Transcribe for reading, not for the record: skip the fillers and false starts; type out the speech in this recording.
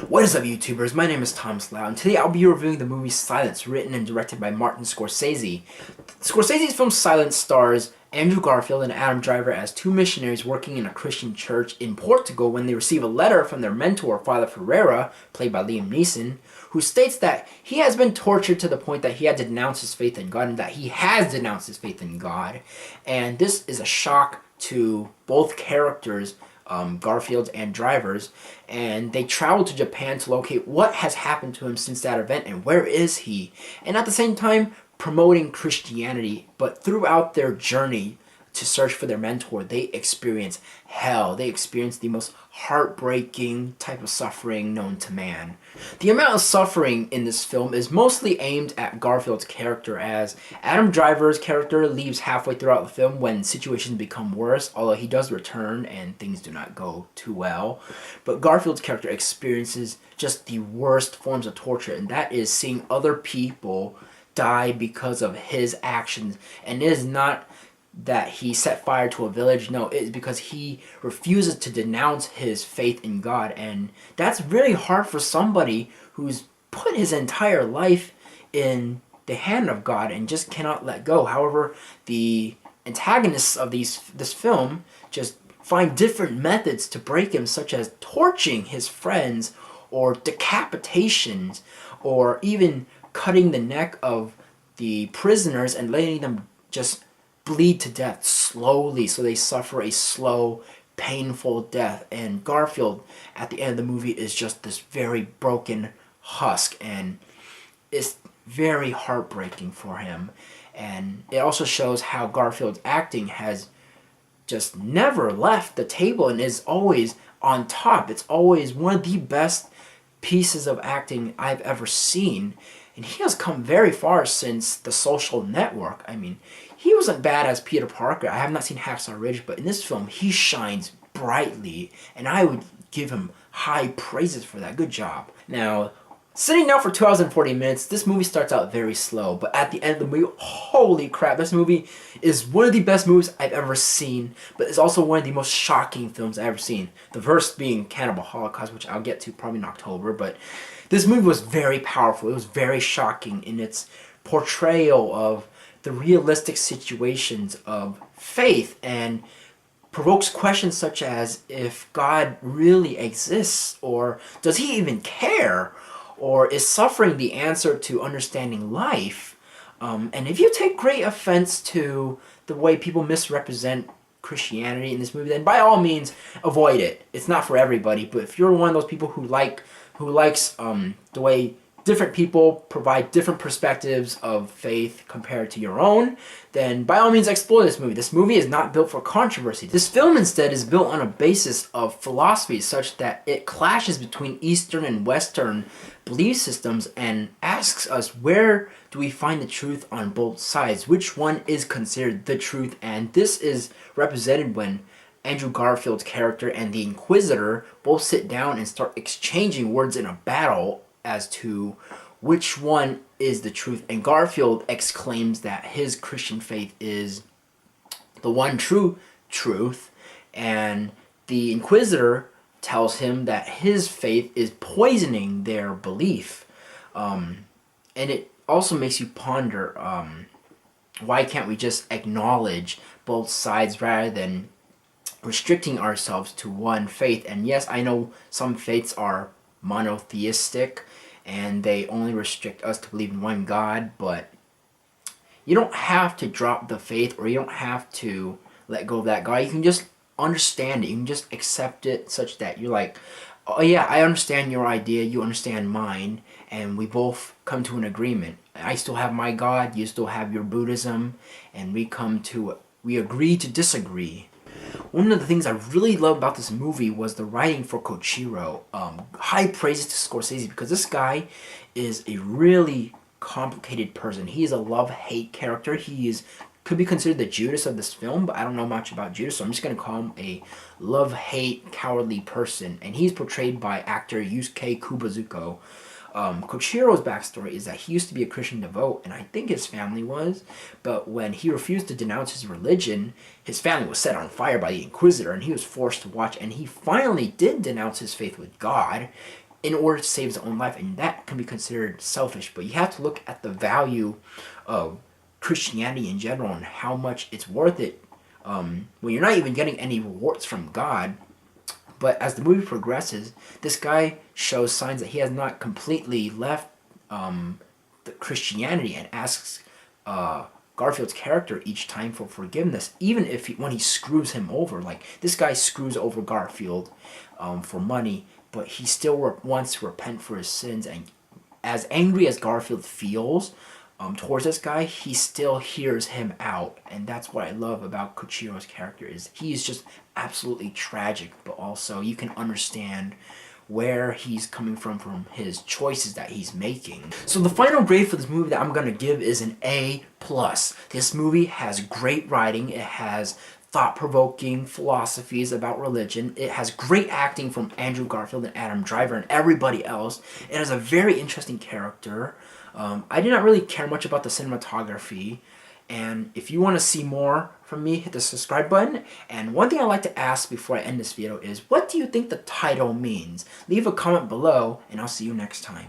What is up, YouTubers? My name is Thomas Lau, and today I'll be reviewing the movie Silence, written and directed by Martin Scorsese. Scorsese's film Silence stars Andrew Garfield and Adam Driver as two missionaries working in a Christian church in Portugal when they receive a letter from their mentor, Father Ferreira, played by Liam Neeson, who states that he has been tortured to the point that he had to denounce his faith in God, and that he has denounced his faith in God. And this is a shock to both characters, Garfield and Drivers, and they travel to Japan to locate what has happened to him since that event and where is he, and at the same time promoting Christianity. But throughout their journey to search for their mentor, they experience hell. They experience the most heartbreaking type of suffering known to man. The amount of suffering in this film is mostly aimed at Garfield's character, as Adam Driver's character leaves halfway throughout the film when situations become worse, although he does return and things do not go too well. But Garfield's character experiences just the worst forms of torture, and that is seeing other people die because of his actions. And it is not that he set fire to a village. No, it's because he refuses to denounce his faith in God, and that's really hard for somebody who's put his entire life in the hand of God and just cannot let go. However, the antagonists of this film just find different methods to break him, such as torching his friends, or decapitations, or even cutting the neck of the prisoners and letting them just bleed to death slowly, so they suffer a slow, painful death. And Garfield at the end of the movie is just this very broken husk, and it's very heartbreaking for him. And it also shows how Garfield's acting has just never left the table and is always on top. It's always one of the best pieces of acting I've ever seen. And he has come very far since The Social Network. I mean, he wasn't bad as Peter Parker. I have not seen Hacksaw Ridge, but in this film, he shines brightly, and I would give him high praises for that. Good job. Now, sitting down for 2 hours and 40 minutes, this movie starts out very slow, but at the end of the movie, holy crap, this movie is one of the best movies I've ever seen, but it's also one of the most shocking films I've ever seen. The first being Cannibal Holocaust, which I'll get to probably in October, but this movie was very powerful. It was very shocking in its portrayal of the realistic situations of faith, and provokes questions such as if God really exists, or does he even care, or is suffering the answer to understanding life? And if you take great offense to the way people misrepresent Christianity in this movie, then by all means avoid it. It's not for everybody, but if you're one of those people who likes the way different people provide different perspectives of faith compared to your own, then by all means explore this movie. This movie is not built for controversy. This film instead is built on a basis of philosophy such that it clashes between Eastern and Western belief systems and asks us, where do we find the truth on both sides? Which one is considered the truth? And this is represented when Andrew Garfield's character and the Inquisitor both sit down and start exchanging words in a battle as to which one is the truth. And Garfield exclaims that his Christian faith is the one true truth, and the Inquisitor tells him that his faith is poisoning their belief. And it also makes you ponder, why can't we just acknowledge both sides rather than restricting ourselves to one faith? And yes, I know some faiths are monotheistic and they only restrict us to believe in one God, but you don't have to drop the faith, or you don't have to let go of that God. You can just understand it. You can just accept it such that you're like, oh yeah, I understand your idea, you understand mine, and we both come to an agreement. I still have my God, you still have your Buddhism, and we agree to disagree. One of the things I really love about this movie was the writing for Koichiro. High praises to Scorsese, because this guy is a really complicated person. He is a love-hate character. Could be considered the Judas of this film, but I don't know much about Judas, so I'm just going to call him a love-hate, cowardly person. And he's portrayed by actor Yusuke Kubozuko. Koichiro's backstory is that he used to be a Christian devout, and I think his family was, but when he refused to denounce his religion, his family was set on fire by the Inquisitor, and he was forced to watch, and he finally did denounce his faith with God, in order to save his own life, and that can be considered selfish. But you have to look at the value of Christianity in general and how much it's worth it when you're not even getting any rewards from God. But as the movie progresses, this guy shows signs that he has not completely left the Christianity, and asks Garfield's character each time for forgiveness, even if when he screws him over. Like, this guy screws over Garfield for money, but he still wants to repent for his sins. And as angry as Garfield feels towards this guy, he still hears him out. And that's what I love about Kochiro's character, is he is just absolutely tragic, but also you can understand where he's coming from his choices that he's making. So the final grade for this movie that I'm gonna give is an A+. This movie has great writing. It has thought-provoking philosophies about religion. It has great acting from Andrew Garfield and Adam Driver and everybody else. It has a very interesting character. I did not really care much about the cinematography. And if you want to see more from me, hit the subscribe button. And one thing I like to ask before I end this video is, what do you think the title means? Leave a comment below, and I'll see you next time.